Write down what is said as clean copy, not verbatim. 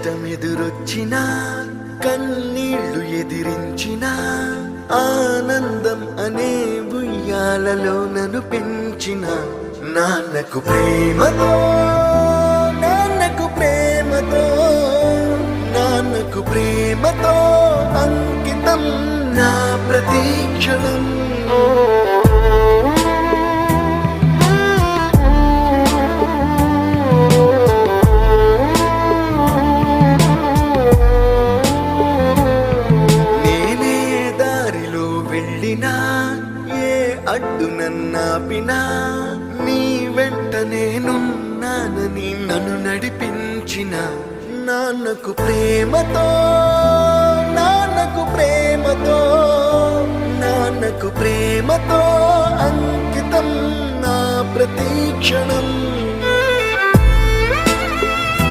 కష్టమెదురొచ్చినా కన్నీళ్లు ఎదిరించినా ఆనందం అనే ఉయ్యాలలో నన్ను పెంచిన నాన్నకు ప్రేమతో నాన్నకు ప్రేమతో నాన్నకు ప్రేమతో అంకితం నా ప్రతీక్షణం. నేనే దారిలో వెళ్ళినా ఏ అడ్డు నన్నాపినా నీ వెంట నేనున్నానని నన్ను నడిపించిన నాన్నకు ప్రేమతో నాన్నకు ప్రేమతో నాన్నకు ప్రేమతో అంకితం నా ప్రతీక్షణం.